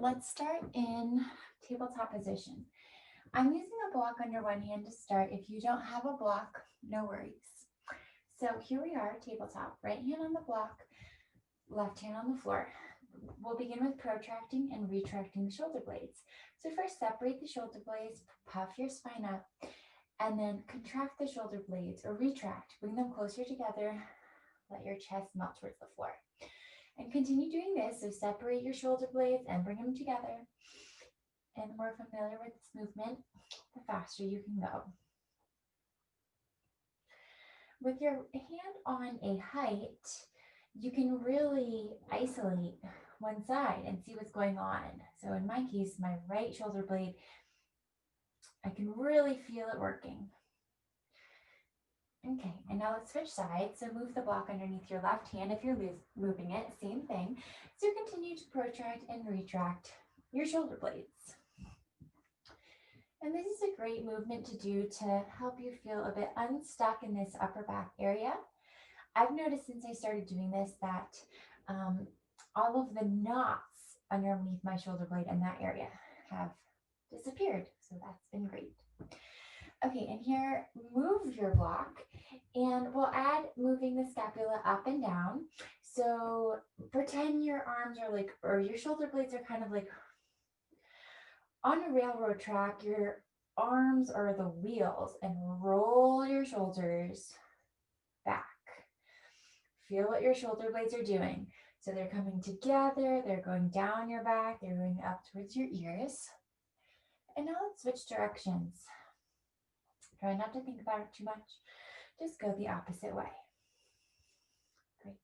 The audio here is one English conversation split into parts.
let's start in tabletop position. I'm using a block under one hand to start. If you don't have a block, no worries. So here we are, tabletop. Right hand on the block, left hand on the floor. We'll begin with protracting and retracting the shoulder blades. So first, separate the shoulder blades, puff your spine up, and then contract the shoulder blades or retract. Bring them closer together. Let your chest melt towards the floor. And continue doing this. So separate your shoulder blades and bring them together. And the more familiar with this movement, the faster you can go. With your hand on a height, you can really isolate one side and see what's going on. So in my case, my right shoulder blade, I can really feel it working. Okay, and now let's switch sides. So move the block underneath your left hand if you're moving it, same thing. So continue to protract and retract your shoulder blades. And this is a great movement to do to help you feel a bit unstuck in this upper back area. I've noticed since I started doing this that all of the knots underneath my shoulder blade in that area have disappeared. So that's been great. Okay, and here, move your block, and we'll add moving the scapula up and down. So pretend your arms are like, or your shoulder blades are kind of like on a railroad track. Your arms are the wheels, and roll your shoulders back. Feel what your shoulder blades are doing. So they're coming together, they're going down your back, they're going up towards your ears. And now let's switch directions. Try not to think about it too much. Just go the opposite way. Great.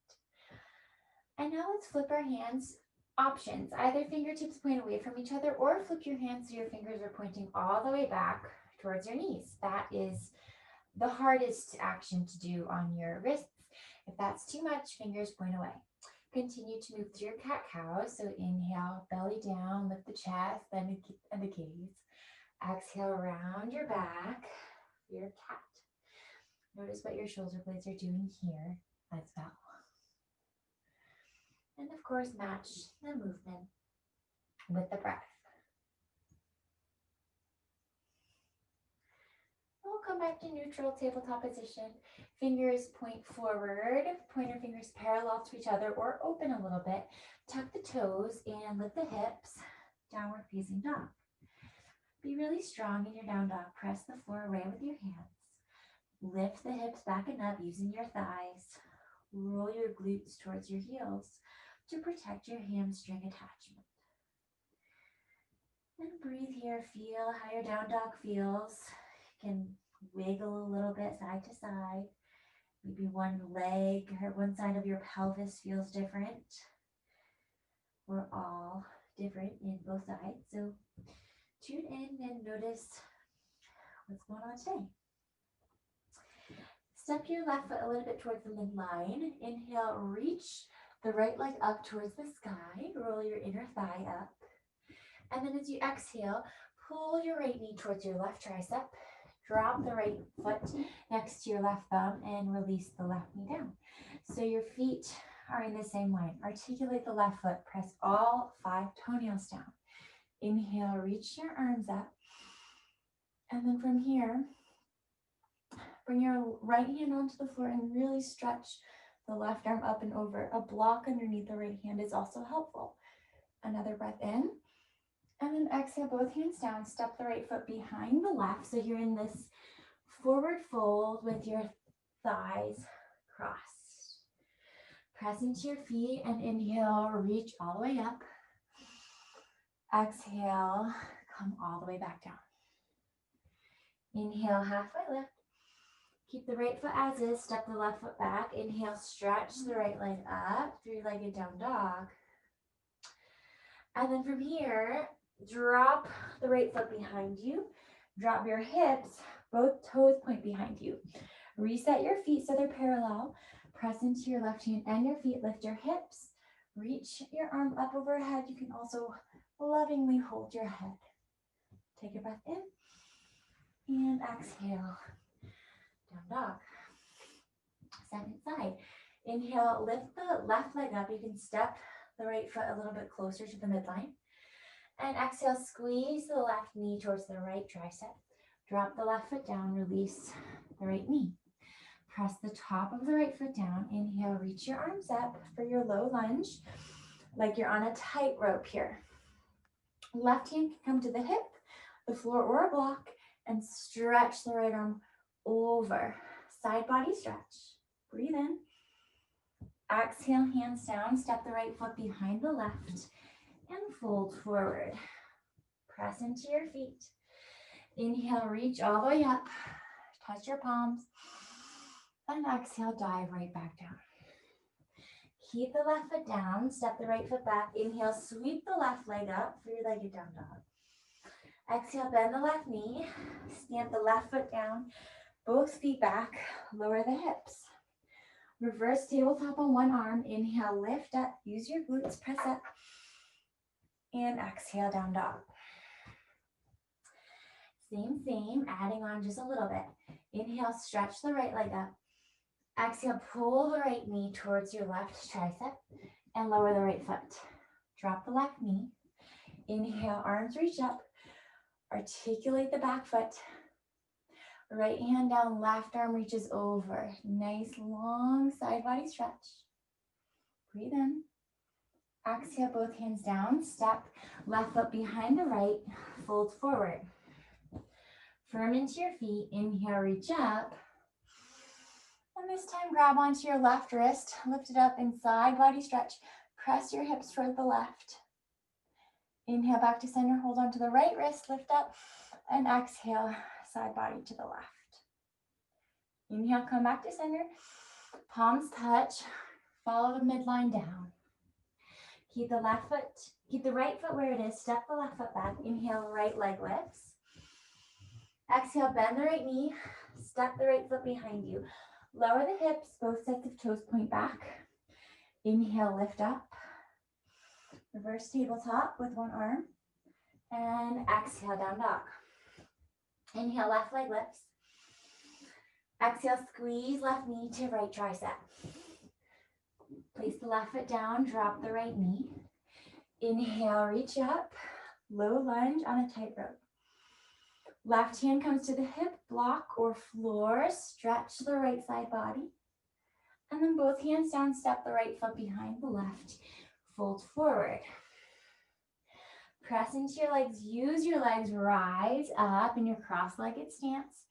And now let's flip our hands. Options. Either fingertips point away from each other or flip your hands so your fingers are pointing all the way back towards your knees. That is the hardest action to do on your wrists. If that's too much, fingers point away. Continue to move through your cat-cow. So inhale, belly down, lift the chest, then the gaze. Exhale, round your back. Your cat. Notice what your shoulder blades are doing here as well. And of course, match the movement with the breath. We'll come back to neutral tabletop position. Fingers point forward, pointer fingers parallel to each other or open a little bit. Tuck the toes and lift the hips, downward facing dog. Be really strong in your down dog. Press the floor away with your hands. Lift the hips back and up using your thighs. Roll your glutes towards your heels to protect your hamstring attachment. And breathe here. Feel how your down dog feels. You can wiggle a little bit side to side. Maybe one leg or one side of your pelvis feels different. We're all different in both sides. So tune in and notice what's going on today. Step your left foot a little bit towards the midline. Inhale, reach the right leg up towards the sky. Roll your inner thigh up. And then as you exhale, pull your right knee towards your left tricep. Drop the right foot next to your left thumb and release the left knee down. So your feet are in the same line. Articulate the left foot. Press all 5 toenails down. Inhale, reach your arms up. And then from here, bring your right hand onto the floor and really stretch the left arm up and over. A block underneath the right hand is also helpful. Another breath in. And then exhale, both hands down. Step the right foot behind the left. So you're in this forward fold with your thighs crossed. Press into your feet and inhale, reach all the way up. Exhale, come all the way back down. Inhale, halfway lift. Keep the right foot as is. Step the left foot back. Inhale, stretch the right leg up. 3-legged down dog. And then from here, drop the right foot behind you. Drop your hips. Both toes point behind you. Reset your feet so they're parallel. Press into your left hand and your feet. Lift your hips. Reach your arm up overhead. You can also lovingly hold your head. Take a breath in and exhale. Down dog. Second side. Inhale, lift the left leg up. You can step the right foot a little bit closer to the midline. And exhale, squeeze the left knee towards the right tricep. Drop the left foot down, release the right knee. Press the top of the right foot down. Inhale, reach your arms up for your low lunge, like you're on a tightrope here. Left hand can come to the hip, the floor, or a block, and stretch the right arm over. Side body stretch. Breathe in. Exhale, hands down. Step the right foot behind the left and fold forward. Press into your feet. Inhale, reach all the way up. Touch your palms. And exhale, dive right back down. Keep the left foot down. Step the right foot back. Inhale, sweep the left leg up for your legged down dog. Exhale, bend the left knee. Stamp the left foot down. Both feet back. Lower the hips. Reverse tabletop on one arm. Inhale, lift up. Use your glutes, press up. And exhale, down dog. Same, adding on just a little bit. Inhale, stretch the right leg up. Exhale, pull the right knee towards your left tricep and lower the right foot. Drop the left knee. Inhale, arms reach up. Articulate the back foot. Right hand down, left arm reaches over. Nice long side body stretch. Breathe in. Exhale, both hands down. Step left foot behind the right. Fold forward. Firm into your feet. Inhale, reach up. And this time, grab onto your left wrist. Lift it up in side body stretch. Press your hips toward the left. Inhale, back to center. Hold on to the right wrist. Lift up. And exhale, side body to the left. Inhale, come back to center. Palms touch. Follow the midline down. Keep the right foot where it is. Step the left foot back. Inhale, right leg lifts. Exhale, bend the right knee. Step the right foot behind you. Lower the hips, both sets of toes point back. Inhale, lift up. Reverse tabletop with one arm. And exhale, down dog. Inhale, left leg lifts. Exhale, squeeze left knee to right tricep. Place the left foot down, drop the right knee. Inhale, reach up. Low lunge on a tightrope. Left hand comes to the hip, block or floor. Stretch the right side body. And then both hands down, step the right foot behind the left. Fold forward. Press into your legs. Use your legs. Rise up in your cross-legged stance.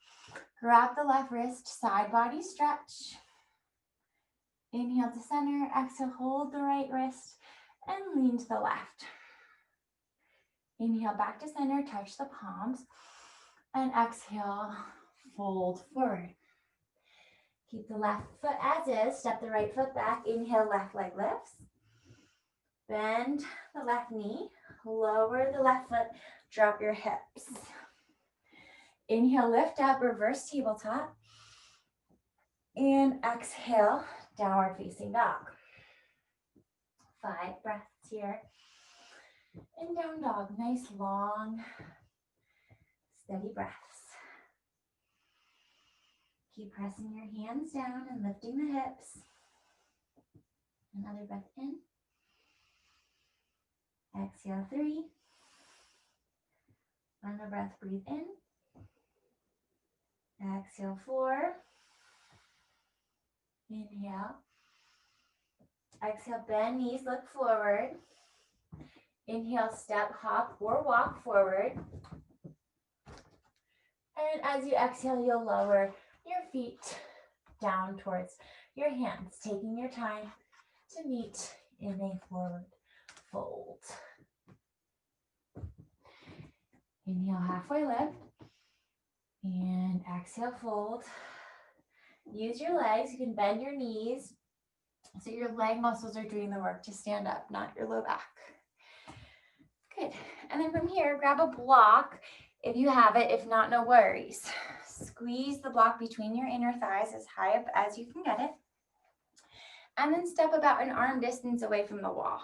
Grab the left wrist. Side body stretch. Inhale to center. Exhale, hold the right wrist and lean to the left. Inhale back to center. Touch the palms. And exhale, fold forward. Keep the left foot as is. Step the right foot back. Inhale, left leg lifts. Bend the left knee. Lower the left foot. Drop your hips. Inhale, lift up, reverse tabletop. And exhale, downward facing dog. 5 breaths here. And down dog. Nice long, steady breaths. Keep pressing your hands down and lifting the hips. Another breath in. Exhale, 3. Final breath, breathe in. Exhale, 4. Inhale. Exhale, bend knees, look forward. Inhale, step, hop, or walk forward. And as you exhale, you'll lower your feet down towards your hands, taking your time to meet in a forward fold. Inhale, halfway lift. And exhale, fold. Use your legs. You can bend your knees so your leg muscles are doing the work to stand up, not your low back. Good. And then from here, grab a block if you have it. If not, no worries. Squeeze the block between your inner thighs as high up as you can get it. And then step about an arm distance away from the wall.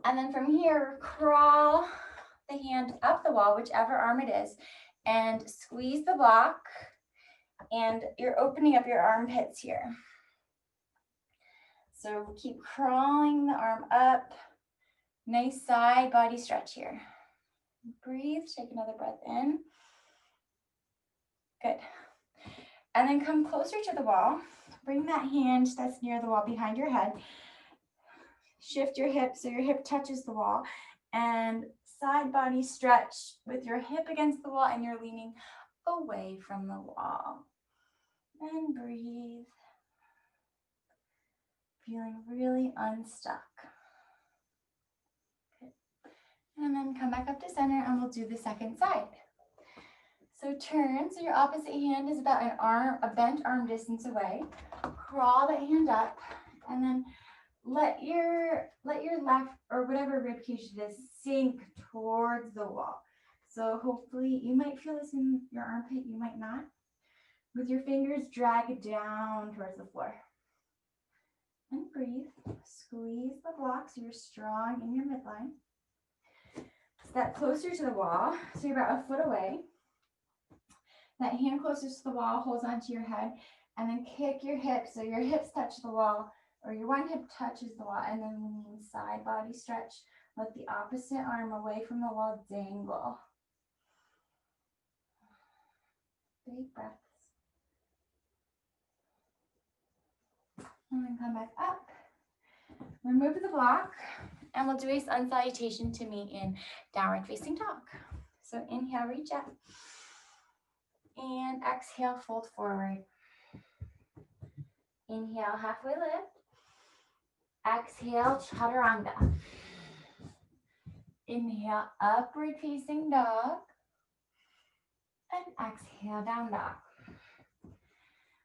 And then from here, crawl the hand up the wall, whichever arm it is, and squeeze the block. And you're opening up your armpits here. So keep crawling the arm up, Nice side body stretch here. Breathe, take another breath in. Good. And then come closer to the wall. Bring that hand that's near the wall behind your head. Shift your hip so your hip touches the wall. And side body stretch with your hip against the wall and you're leaning away from the wall. And breathe. Feeling really unstuck. Good. And then come back up to center and we'll do the second side. So turn, so your opposite hand is about a bent arm distance away. Crawl that hand up and then let your left or whatever rib cage it is sink towards the wall. So hopefully you might feel this in your armpit, you might not. With your fingers, drag it down towards the floor. And breathe. Squeeze the block so you're strong in your midline. Step closer to the wall, so you're about a foot away. That hand closest to the wall holds onto your head, and then kick your hips so your hips touch the wall, or your one hip touches the wall, and then lean side body stretch. Let the opposite arm away from the wall dangle. Big breaths. And then come back up. Remove the block, and we'll do a sun salutation to meet in downward facing dog. So inhale, reach up. And exhale, fold forward. Inhale, halfway lift. Exhale, chaturanga. Inhale, upward facing dog. And exhale, down dog.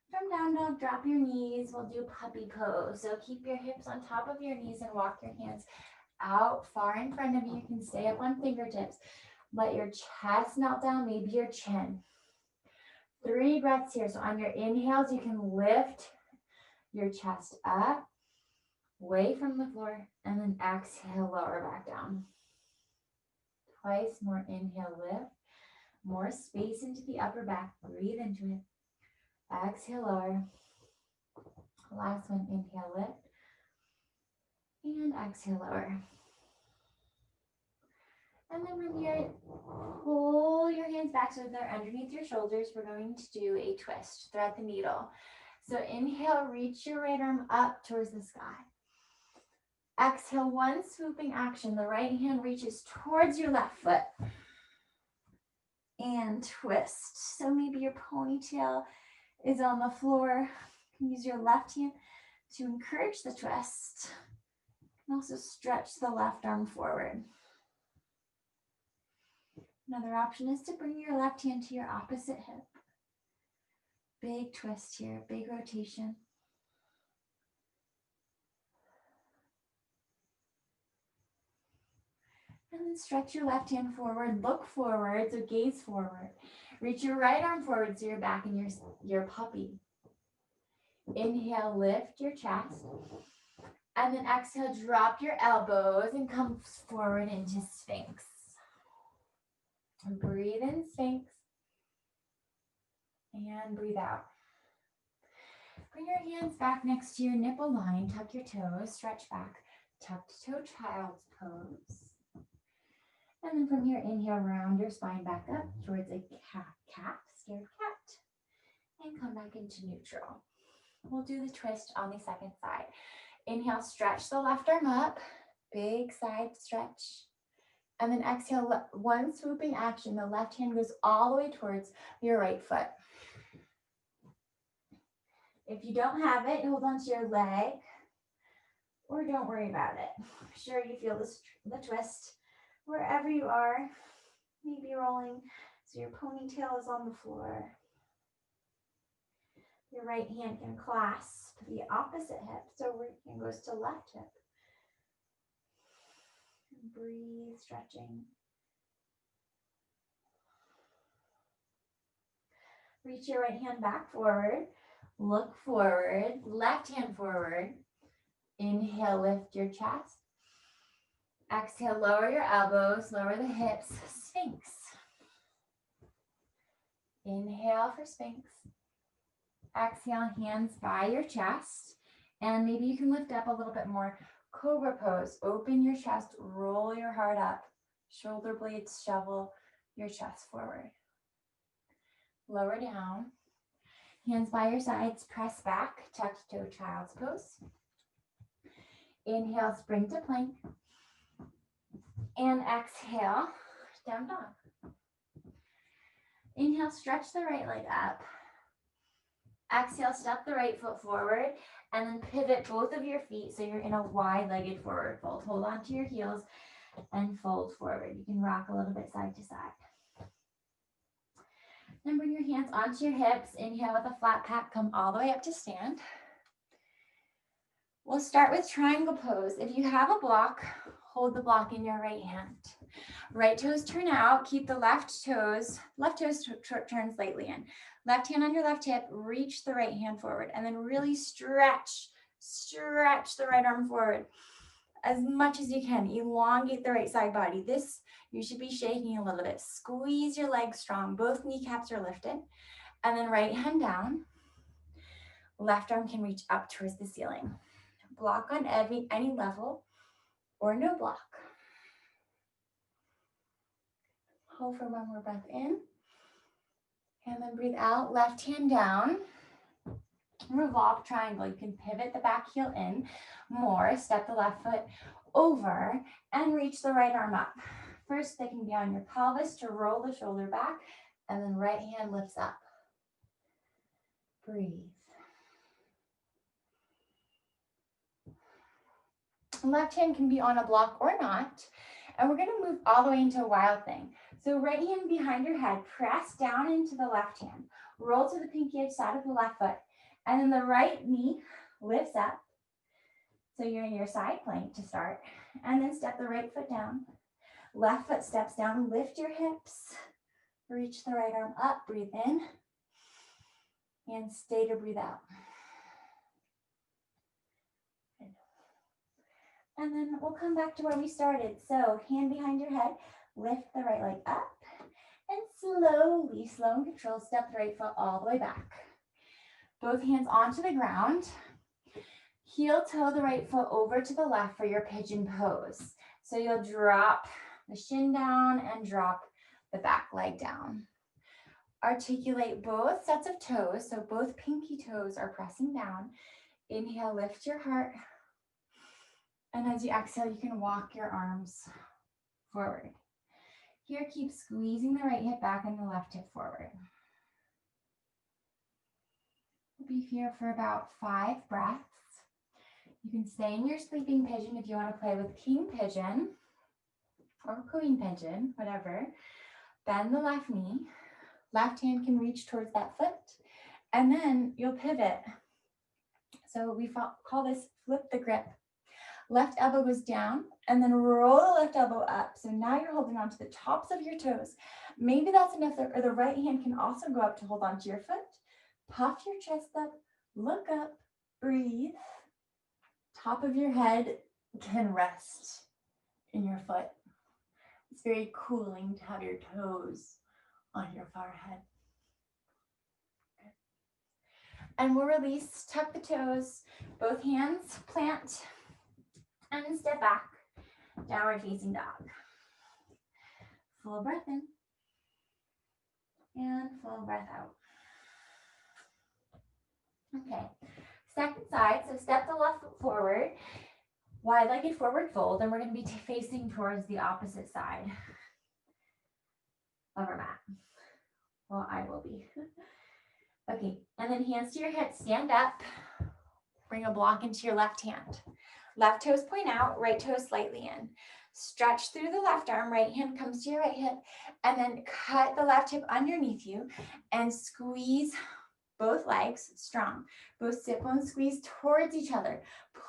From down dog, drop your knees. We'll do puppy pose. So keep your hips on top of your knees and walk your hands out far in front of you. You can stay up on fingertips. Let your chest melt down, maybe your chin. 3 breaths here. So on your inhales, you can lift your chest up, away from the floor, and then exhale, lower back down. Twice more. Inhale, lift. More space into the upper back. Breathe into it. Exhale, lower. Last one. Inhale, lift. And exhale, lower. And then from here, pull your hands back so they're underneath your shoulders. We're going to do a twist. Thread the needle. So inhale, reach your right arm up towards the sky. Exhale, one swooping action. The right hand reaches towards your left foot. And twist. So maybe your ponytail is on the floor. You can use your left hand to encourage the twist. You can also stretch the left arm forward. Another option is to bring your left hand to your opposite hip. Big twist here, big rotation. And then stretch your left hand forward, look forward, so gaze forward. Reach your right arm forward so you're back in your puppy. Inhale, lift your chest. And then exhale, drop your elbows and come forward into Sphinx. And breathe in, Sphinx. And breathe out. Bring your hands back next to your nipple line. Tuck your toes, stretch back. Tucked toe, child's pose. And then from here, inhale, round your spine back up towards a cat, scared cat. And come back into neutral. We'll do the twist on the second side. Inhale, stretch the left arm up. Big side stretch. And then exhale, one swooping action. The left hand goes all the way towards your right foot. If you don't have it, hold on to your leg or don't worry about it. I'm sure you feel the twist wherever you are. Maybe rolling so your ponytail is on the floor. Your right hand can clasp the opposite hip, so right hand goes to left hip. Breathe, stretching. Reach your right hand back forward. Look forward. Left hand forward. Inhale, lift your chest. Exhale, lower your elbows, lower the hips. Sphinx. Inhale for Sphinx. Exhale, hands by your chest. And maybe you can lift up a little bit more. Cobra pose, open your chest, roll your heart up, shoulder blades shovel your chest forward. Lower down, hands by your sides, press back, tuck toe, child's pose. Inhale, spring to plank. And exhale, down dog. Inhale, stretch the right leg up. Exhale, step the right foot forward and then pivot both of your feet so you're in a wide-legged forward fold. Hold on to your heels and fold forward. You can rock a little bit side to side. Then bring your hands onto your hips. Inhale with a flat back, come all the way up to stand. We'll start with triangle pose. If you have a block, hold the block in your right hand. Right toes turn out, keep the left toes turn slightly in. Left hand on your left hip, reach the right hand forward, and then really stretch the right arm forward as much as you can. Elongate the right side body. This, you should be shaking a little bit. Squeeze your legs strong. Both kneecaps are lifted. And then right hand down. Left arm can reach up towards the ceiling. Block on any level or no block. Hold for one more breath in. And then breathe out, left hand down. Revolve triangle. You can pivot the back heel in more. Step the left foot over and reach the right arm up. First, they can be on your pelvis to roll the shoulder back, and then right hand lifts up. Breathe. Left hand can be on a block or not. And we're going to move all the way into a wild thing. So right hand behind your head, press down into the left hand. Roll to the pinky edge side of the left foot. And then the right knee lifts up. So you're in your side plank to start. And then step the right foot down. Left foot steps down. Lift your hips. Reach the right arm up. Breathe in. And stay to breathe out. And then we'll come back to where we started. So hand behind your head, lift the right leg up, and slowly, slow and controlled, step the right foot all the way back. Both hands onto the ground. Heel toe the right foot over to the left for your pigeon pose. So you'll drop the shin down and drop the back leg down. Articulate both sets of toes, so both pinky toes are pressing down. Inhale, lift your heart. And as you exhale, you can walk your arms forward. Here, keep squeezing the right hip back and the left hip forward. We'll be here for about 5 breaths. You can stay in your sleeping pigeon if you want to play with king pigeon or queen pigeon, whatever. Bend the left knee. Left hand can reach towards that foot. And then you'll pivot. So we call this flip the grip. Left elbow goes down and then roll the left elbow up. So now you're holding on to the tops of your toes. Maybe that's enough, or the right hand can also go up to hold on to your foot. Puff your chest up, look up, breathe. Top of your head can rest in your foot. It's very cooling to have your toes on your forehead. Good. And we'll release, tuck the toes, both hands plant, and step back, downward facing dog. Full breath in, and full breath out. Okay, second side, so step the left foot forward, wide-legged forward fold, and we're gonna be facing towards the opposite side of our mat. Well, I will be. Okay, and then hands to your hips, stand up, bring a block into your left hand. Left toes point out, right toes slightly in. Stretch through the left arm, right hand comes to your right hip, and then cut the left hip underneath you and squeeze both legs strong. Both sit bones squeeze towards each other.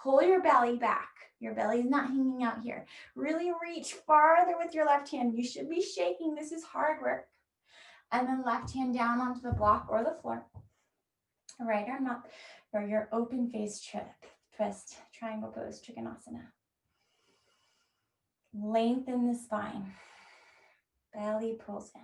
Pull your belly back. Your belly is not hanging out here. Really reach farther with your left hand. You should be shaking. This is hard work. And then left hand down onto the block or the floor. Right arm up for your open face twist, triangle pose, Trikonasana. Lengthen the spine. Belly pulls in.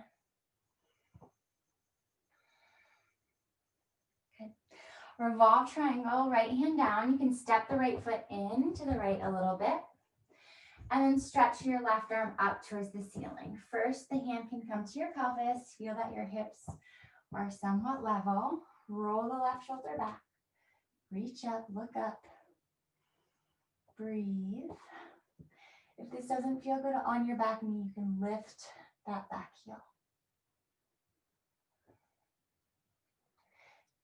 Revolve triangle, right hand down. You can step the right foot in to the right a little bit. And then stretch your left arm up towards the ceiling. First, the hand can come to your pelvis. Feel that your hips are somewhat level. Roll the left shoulder back. Reach up, look up. Breathe. If this doesn't feel good on your back knee, you can lift that back heel.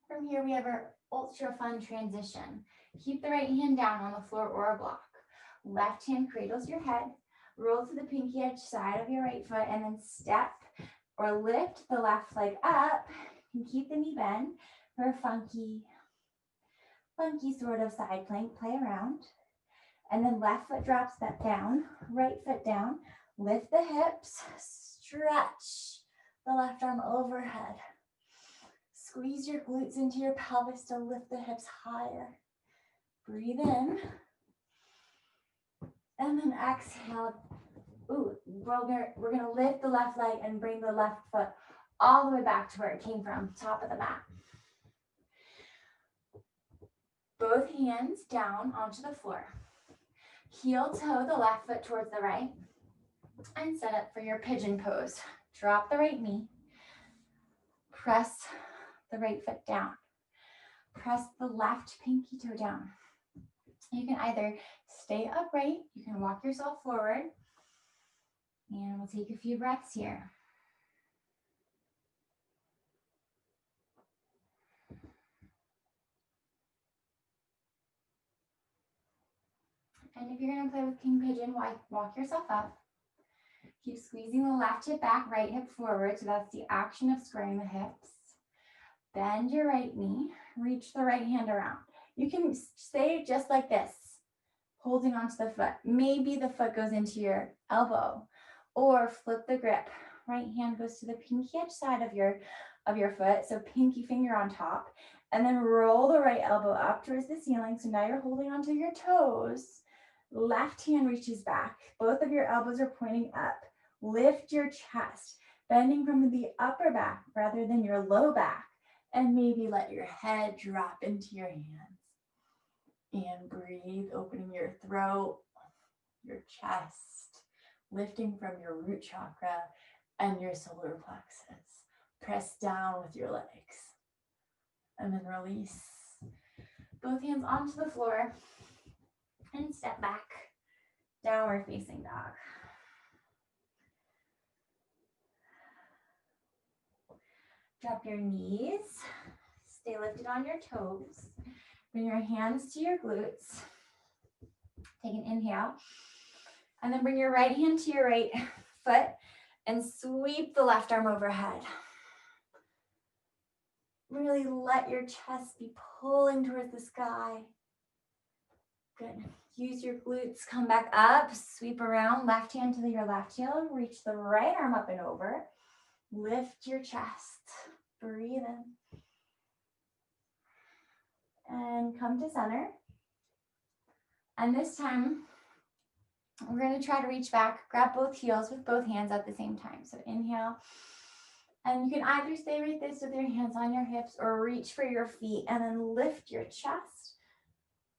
From here, we have our ultra fun transition. Keep the right hand down on the floor or a block. Left hand cradles your head. Roll to the pinky edge side of your right foot and then step or lift the left leg up and keep the knee bent for a funky sort of side plank. Play around. And then left foot drops that down, right foot down. Lift the hips, stretch the left arm overhead. Squeeze your glutes into your pelvis to lift the hips higher. Breathe in. And then exhale. Ooh, we're gonna lift the left leg and bring the left foot all the way back to where it came from, top of the mat. Both hands down onto the floor. Heel toe the left foot towards the right and set up for your pigeon pose. Drop the right knee. Press the right foot down. Press the left pinky toe down. You can either stay upright, you can walk yourself forward, and we'll take a few breaths here. And if you're gonna play with king pigeon, walk yourself up. Keep squeezing the left hip back, right hip forward, so that's the action of squaring the hips. Bend your right knee, reach the right hand around. You can stay just like this, holding onto the foot. Maybe the foot goes into your elbow, or flip the grip. Right hand goes to the pinky edge side of your foot, so pinky finger on top, and then roll the right elbow up towards the ceiling. So now you're holding onto your toes. Left hand reaches back. Both of your elbows are pointing up. Lift your chest, bending from the upper back rather than your low back. And maybe let your head drop into your hands. And breathe, opening your throat, your chest, lifting from your root chakra and your solar plexus. Press down with your legs. And then release. Both hands onto the floor. And step back. Downward facing dog. Drop your knees. Stay lifted on your toes. Bring your hands to your glutes. Take an inhale. And then bring your right hand to your right foot and sweep the left arm overhead. Really let your chest be pulling towards the sky. Good. Use your glutes, come back up, sweep around, left hand to your left heel, reach the right arm up and over. Lift your chest, breathe in. And come to center. And this time, we're gonna try to reach back, grab both heels with both hands at the same time. So inhale, and you can either stay like this with your hands on your hips or reach for your feet and then lift your chest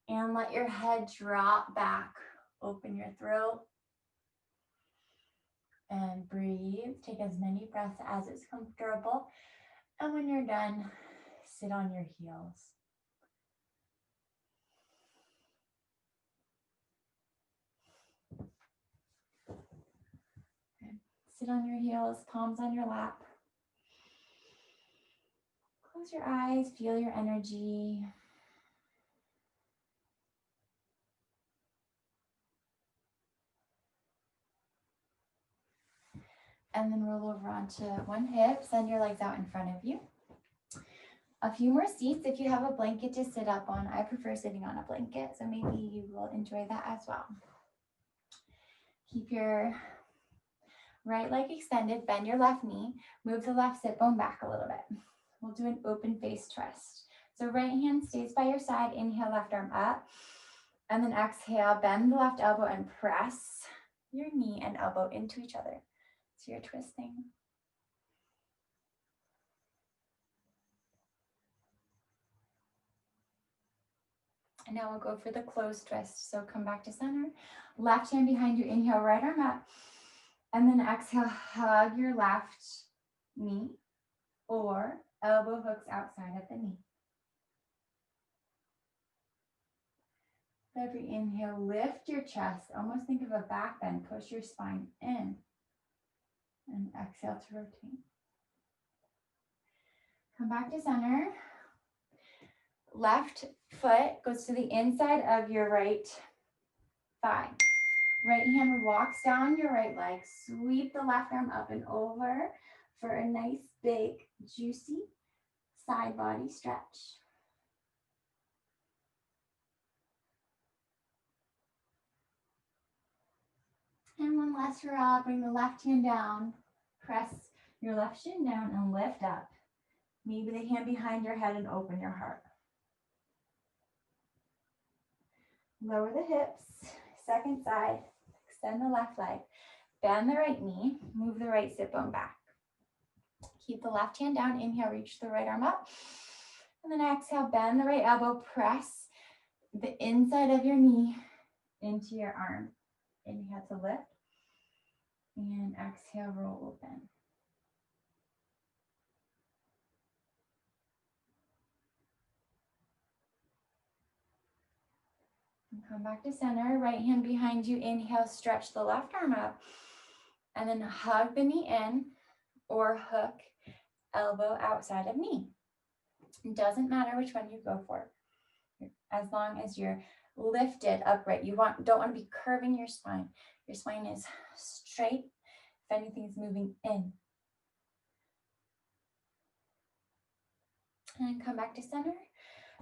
and let your head drop back. Open your throat and breathe. Take as many breaths as is comfortable. And when you're done, sit on your heels. Sit on your heels, palms on your lap. Close your eyes, feel your energy. And then roll over onto one hip, send your legs out in front of you. A few more seats if you have a blanket to sit up on. I prefer sitting on a blanket, so maybe you will enjoy that as well. Keep your right leg extended, bend your left knee, move the left sit bone back a little bit. We'll do an open face twist. So right hand stays by your side, inhale, left arm up, and then exhale, bend the left elbow and press your knee and elbow into each other. So you're twisting. And now we'll go for the closed twist. So come back to center. Left hand behind you. Inhale, right arm up. And then exhale, hug your left knee or elbow hooks outside of the knee. Every inhale, lift your chest. Almost think of a back bend. Push your spine in. And exhale to rotate. Come back to center. Left foot goes to the inside of your right thigh. Right hand walks down your right leg. Sweep the left arm up and over for a nice, big, juicy side body stretch. And one last hurrah. Bring the left hand down. Press your left shin down and lift up. Maybe the hand behind your head and open your heart. Lower the hips. Second side. Extend the left leg. Bend the right knee. Move the right sit bone back. Keep the left hand down. Inhale, reach the right arm up. And then exhale, bend the right elbow. Press the inside of your knee into your arm. Inhale to lift. And exhale, roll open. And come back to center. Right hand behind you. Inhale, stretch the left arm up. And then hug the knee in or hook elbow outside of knee. It doesn't matter which one you go for, as long as you're lifted upright. You don't want to be curving your spine. Your spine is straight. If anything's moving in. And come back to center.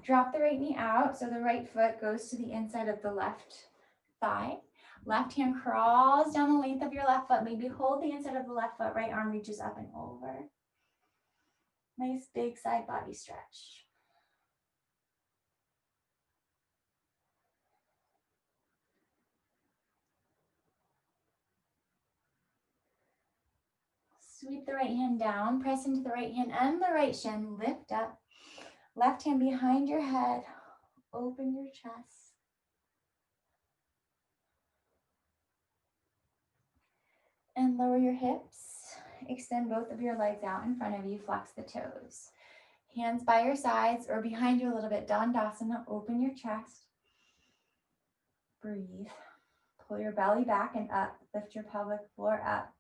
Drop the right knee out so the right foot goes to the inside of the left thigh. Left hand crawls down the length of your left foot. Maybe hold the inside of the left foot. Right arm reaches up and over. Nice big side body stretch. Sweep the right hand down. Press into the right hand and the right shin. Lift up. Left hand behind your head. Open your chest. And lower your hips. Extend both of your legs out in front of you. Flex the toes. Hands by your sides or behind you a little bit. Dandasana. Open your chest. Breathe. Pull your belly back and up. Lift your pelvic floor up.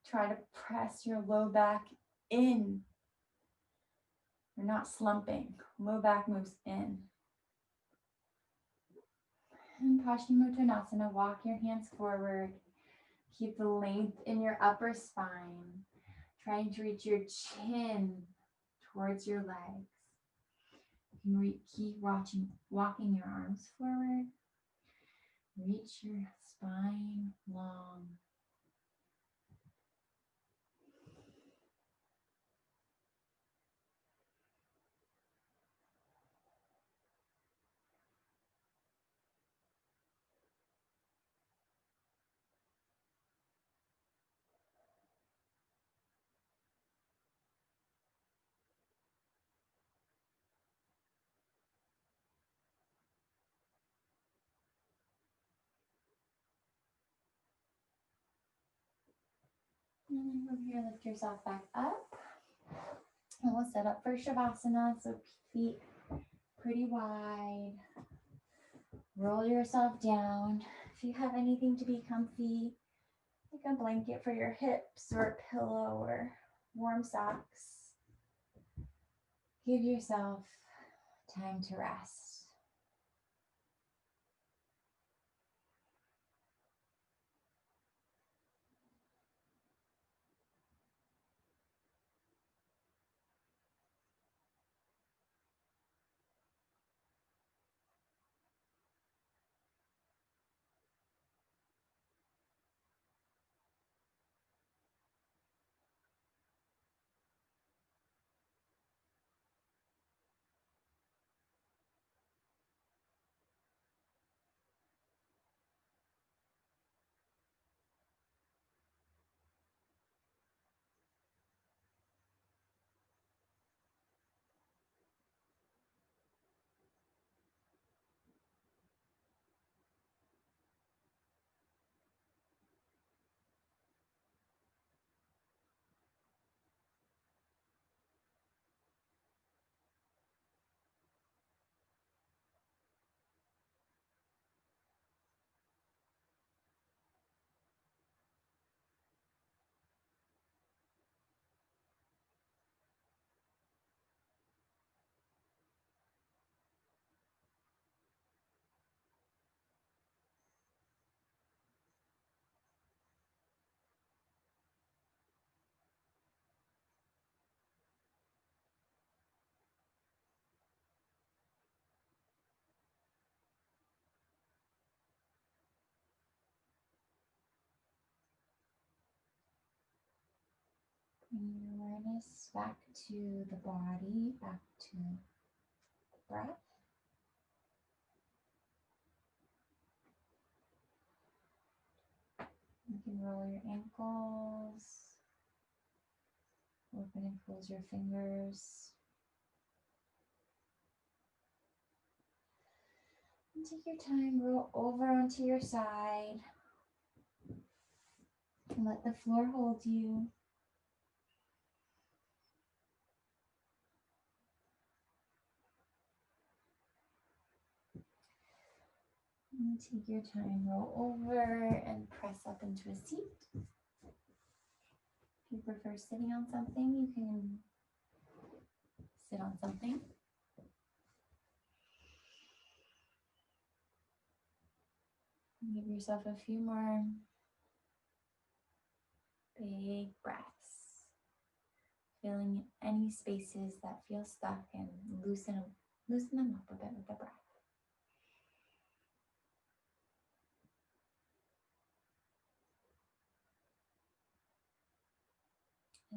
Try to press your low back in. You're not slumping. Low back moves in. And Paschimottanasana, walk your hands forward. Keep the length in your upper spine. Trying to reach your chin towards your legs. You can keep walking your arms forward. Reach your spine long. And then from here, lift yourself back up. And we'll set up for Shavasana. So feet pretty wide. Roll yourself down. If you have anything to be comfy, like a blanket for your hips or a pillow or warm socks. Give yourself time to rest. Bring your awareness back to the body, back to the breath. You can roll your ankles, open and close your fingers. And take your time, roll over onto your side. And let the floor hold you. And take your time, roll over and press up into a seat. If you prefer sitting on something, you can sit on something. Give yourself a few more big breaths, filling any spaces that feel stuck and loosen them up a bit with the breath.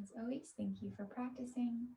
As always, thank you for practicing.